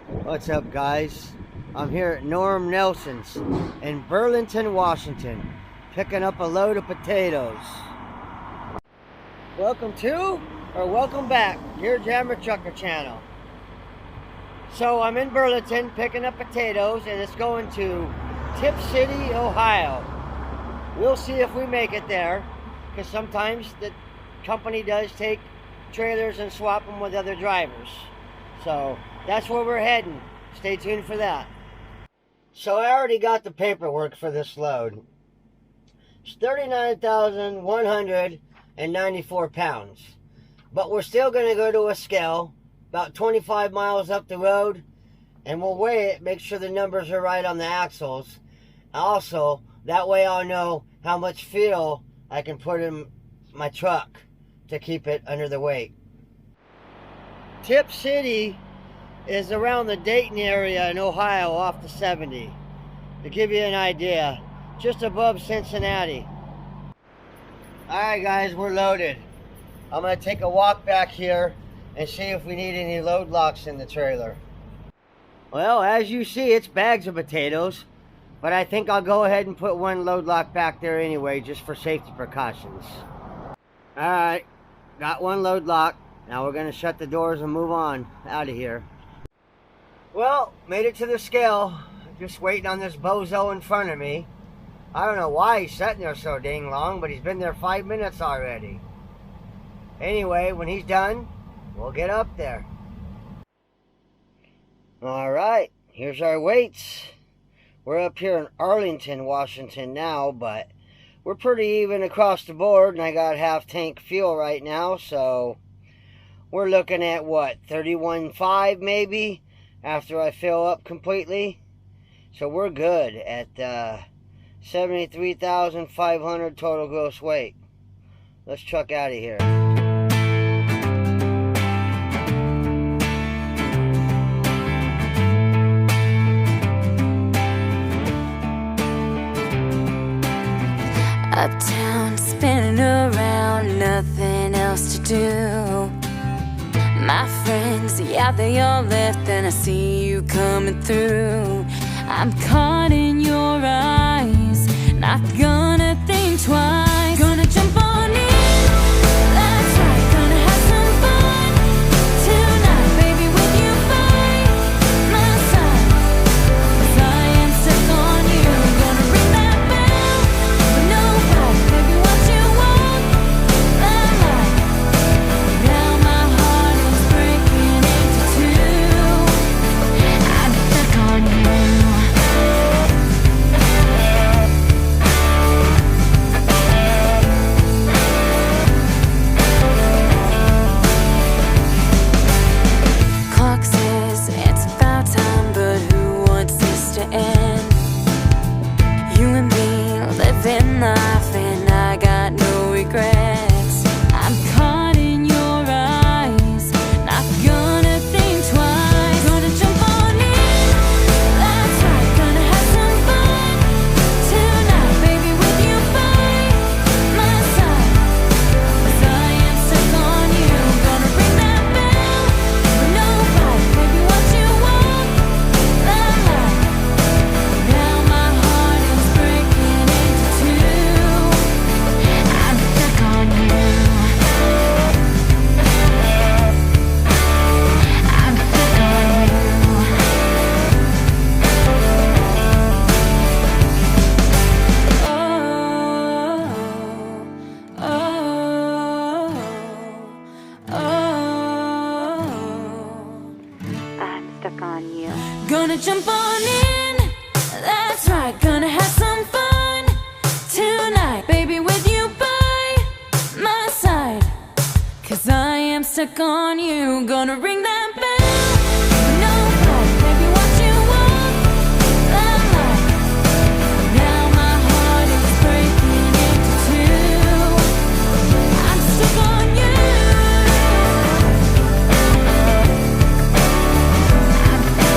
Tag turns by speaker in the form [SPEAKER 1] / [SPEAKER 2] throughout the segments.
[SPEAKER 1] What's up, guys? I'm here at Norm Nelson's in Burlington, Washington, picking up a load of potatoes. Welcome to, or welcome back, your Jammer Trucker channel. So I'm in Burlington picking up potatoes, and it's going to Tip City, Ohio. We'll see if we make it there, because sometimes the company does take trailers and swap them with other drivers. So that's where we're heading. Stay tuned for that. So I already got the paperwork for this load. It's 39,194 pounds. But we're still going to go to a scale about 25 miles up the road, and we'll weigh it, make sure the numbers are right on the axles. Also, that way I'll know how much fuel I can put in my truck to keep it under the weight. Tip City is around the Dayton area in Ohio off the 70. To give you an idea, just above Cincinnati. Alright guys, we're loaded. I'm going to take a walk back here and see if we need any load locks in the trailer. Well, as you see, it's bags of potatoes, but I think I'll go ahead and put one load lock back there anyway, just for safety precautions. Alright, got one load lock. Now we're going to shut the doors and move on out of here. Well, made it to the scale. Just waiting on this bozo in front of me. I don't know why he's sitting there so dang long, but he's been there 5 minutes already. Anyway, when he's done, we'll get up there. Alright, here's our weights. We're up here in Arlington, Washington now, but we're pretty even across the board, and I got half tank fuel right now, so we're looking at what, 31.5 maybe, after I fill up completely. So we're good at 73,500 total gross weight. Let's truck out of here.
[SPEAKER 2] Uptown, spinning around, nothing else to do. My friends, yeah, they all left, and I see you coming through. I'm caught in your eyes, not gonna think twice. Gonna jump on in, that's right, gonna have some fun tonight, baby, with you by my side. 'Cause I am stuck on you. Gonna ring that bell, but no right, baby, what you want, the light. Now my heart is breaking into two. I'm stuck on you. Clock says it's about time, but who wants this to end? You and me living life, and I got no regrets. I'm caught in your eyes, not gonna think twice. Gonna jump on in, that's right, gonna have some fun tonight, baby, with you by my side. 'Cause I am stuck on you. Gonna ring that bell, but no right, baby, what you want, the light. Now my heart is breaking into two. I'm stuck on you. I'm stuck on you. Oh, oh, oh. I'm stuck on you. Gonna jump on in, that's right, gonna have some fun tonight, baby, with you by my side. 'Cause I am stuck on you. Gonna ring that bell, no right, baby, what you want, the light. Now my heart is breaking into two. I'm stuck on you. I'm stuck on you.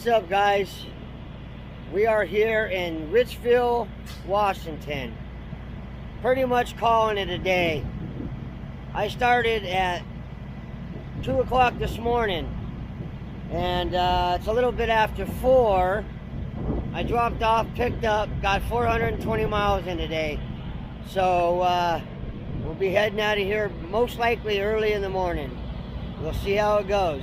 [SPEAKER 1] What's up, guys? We are here in Richville, Washington. Pretty much calling it a day. I started at 2 o'clock this morning, and it's a little bit after 4. I dropped off, picked up, got 420 miles in today. So we'll be heading out of here most likely early in the morning. We'll see how it goes.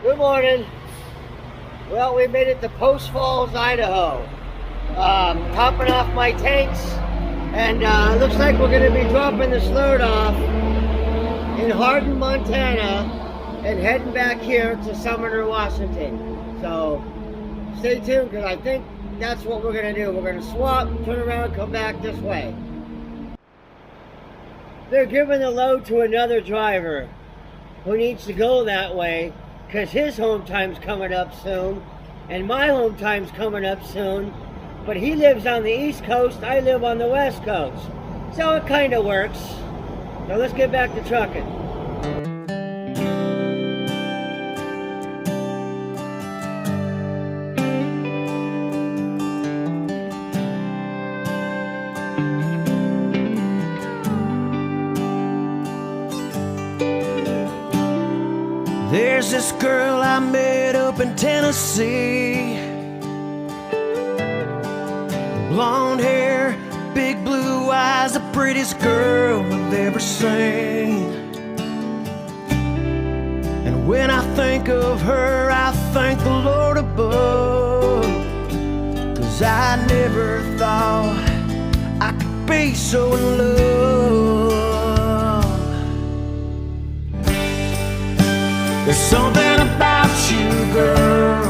[SPEAKER 1] Good morning. Well, we made it to Post Falls, Idaho. Topping off my tanks, and looks like we're going to be dropping this load off in Hardin, Montana, and heading back here to Sumner, Washington. So stay tuned, because I think that's what we're going to do. We're going to swap, turn around, come back this way. They're giving the load to another driver who needs to go that way, because his home time's coming up soon, and my home time's coming up soon, but he lives on the East Coast, I live on the West Coast. So it kind of works. So let's get back to trucking.
[SPEAKER 3] There's this girl I met up in Tennessee. Blonde hair, big blue eyes, the prettiest girl I've ever seen. And when I think of her, I thank the Lord above, 'cause I never thought I could be so in love. There's something about you, girl.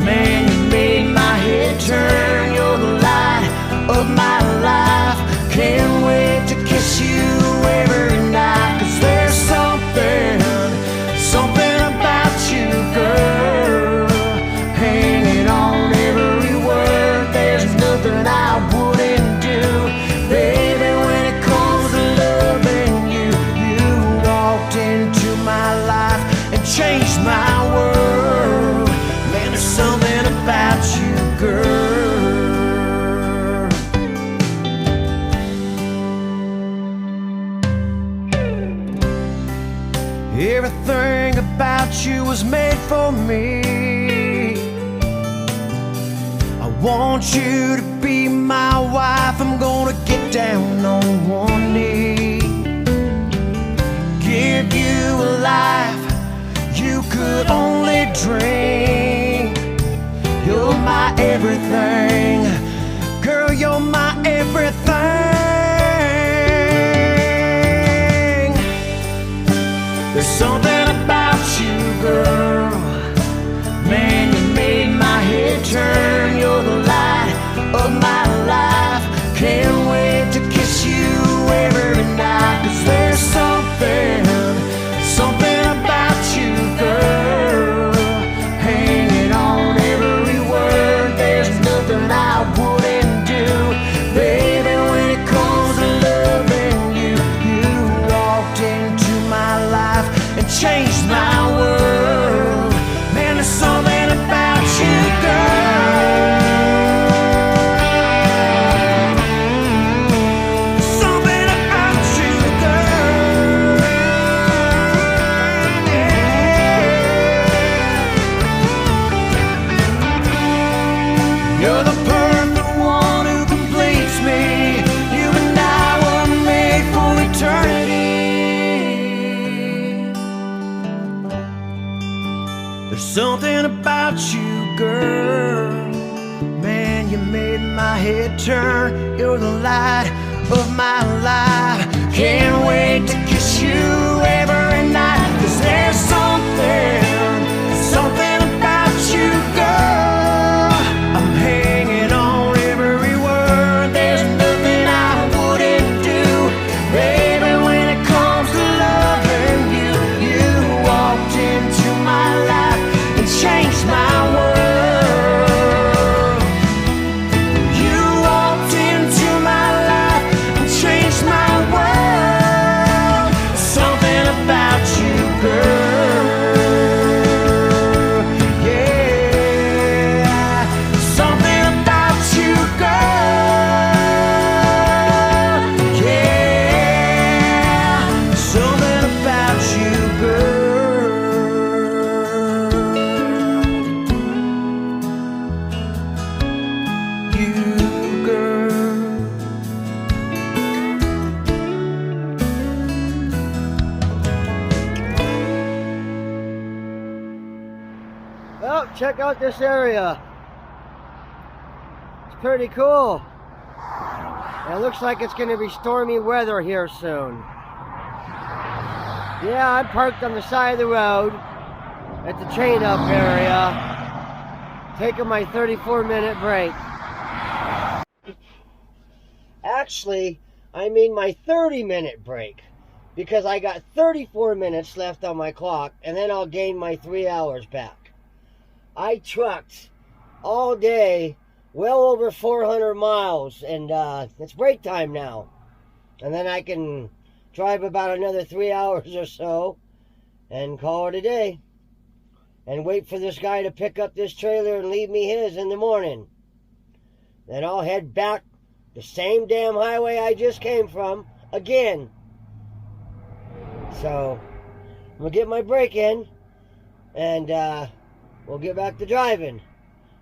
[SPEAKER 3] Man, you made my head turn. You're the light of my life. Can't wait to kiss you every night. 'Cause there's something about you, girl. Hanging on every word. There's nothing I wouldn't do. Baby, when it comes to loving you, you walked into my life and changed my world. Man, there's something about you, girl. Everything about you was made for me. I want you to be my wife. I'm gonna get down on one knee, give you a life you could only dream. You're my everything, girl, you're my everything. There's something about you, girl. Man, you made my head turn. You're the light of my life. Can't wait to kiss you every night. 'Cause there's something about you, girl. Hanging on every word. There's nothing I You're the perfect one who completes me. You and I were made for eternity. There's something about you, girl. Man, you made my head turn. You're the light of my life. Can't wait to kiss you every night. 'Cause there's something about you, girl. I'm hanging on every word. There's nothing I wouldn't do, baby, when it comes to loving you. You walked into my life and changed my world. You walked into my life and changed my world. Something about you, girl. Yeah, something about you, girl. Yeah, something about you, girl. You, girl.
[SPEAKER 1] Well, check out this area. It's pretty cool. And it looks like it's going to be stormy weather here soon. Yeah, I'm parked on the side of the road at the chain up area, taking my 34-minute break. Actually, I mean my 30-minute break, because I got 34 minutes left on my clock, and then I'll gain my 3 hours back. I trucked all day, well over 400 miles, and it's break time now. And then I can drive about another 3 hours or so and call it a day. And wait for this guy to pick up this trailer and leave me his in the morning. Then I'll head back the same damn highway I just came from again. So, I'm going to get my break in, and we'll get back to driving.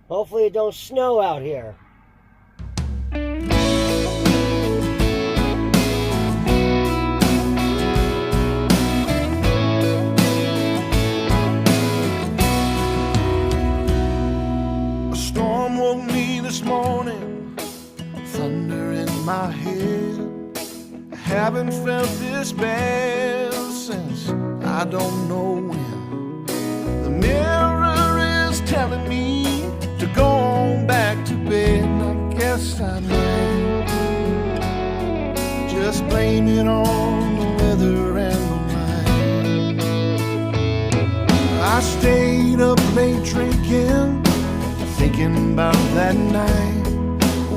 [SPEAKER 1] Hopefully it don't snow out here.
[SPEAKER 3] A storm woke me this morning, thunder in my head. I haven't felt this bad since I don't know when. The mirror is telling me to go on back to bed. I guess I might just blame it on the weather and the wine. I stayed up late drinking, thinking about that night.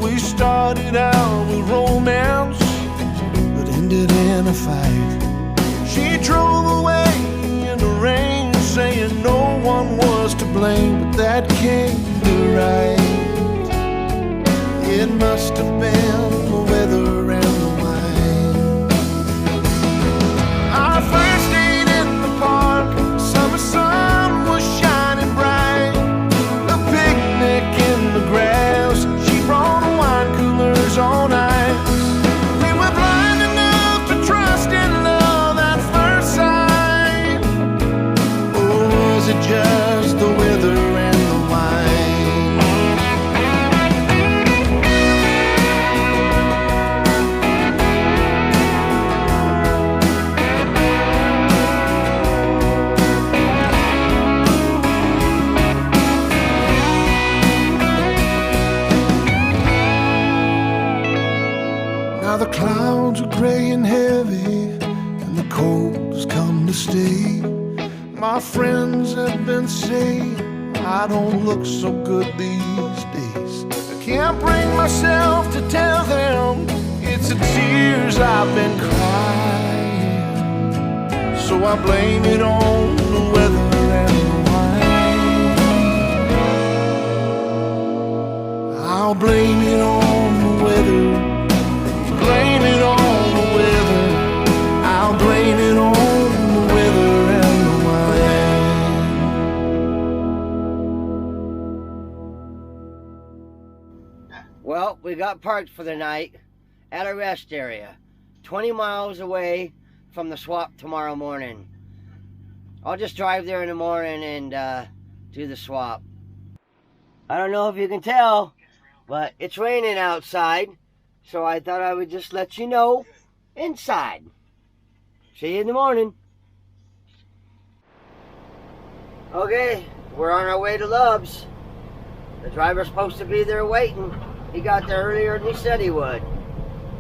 [SPEAKER 3] We started out with romance, but ended in a fight. She drove away in the rain, saying no one was to blame, but that can't be right. It must have been the weather and the wine. Our first date in the park, summer sun was shining bright. A picnic in the grass, she brought wine coolers on ice. We were blind enough to trust in love at first sight. Or was it just the weather and the wine? Now the clouds are gray and heavy, and the cold has come to stay. My friends have been saying I don't look so good these days. I can't bring myself to tell them it's the tears I've been crying. So I blame it on the weather and the wine. I'll blame it on the weather. Blame it on the weather. I'll blame it on the weather and the wine.
[SPEAKER 1] Well, we got parked for the night at a rest area 20 miles away from the swap tomorrow morning. I'll just drive there in the morning and do the swap. I don't know if you can tell, but it's raining outside, so I thought I would just let you know inside. See you in the morning. Okay, we're on our way to Love's. The driver's supposed to be there waiting. He got there earlier than he said he would.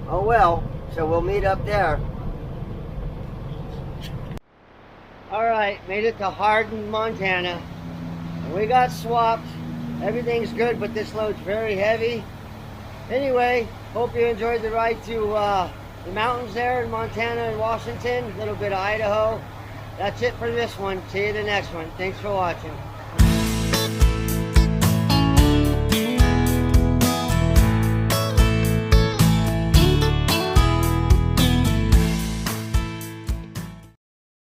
[SPEAKER 1] Oh well, so we'll meet up there. Alright, made it to Hardin, Montana. And we got swapped. Everything's good, but this load's very heavy. Anyway, hope you enjoyed the ride to the mountains there in Montana and Washington, a little bit of Idaho. That's it for this one. See you the next one. Thanks for watching.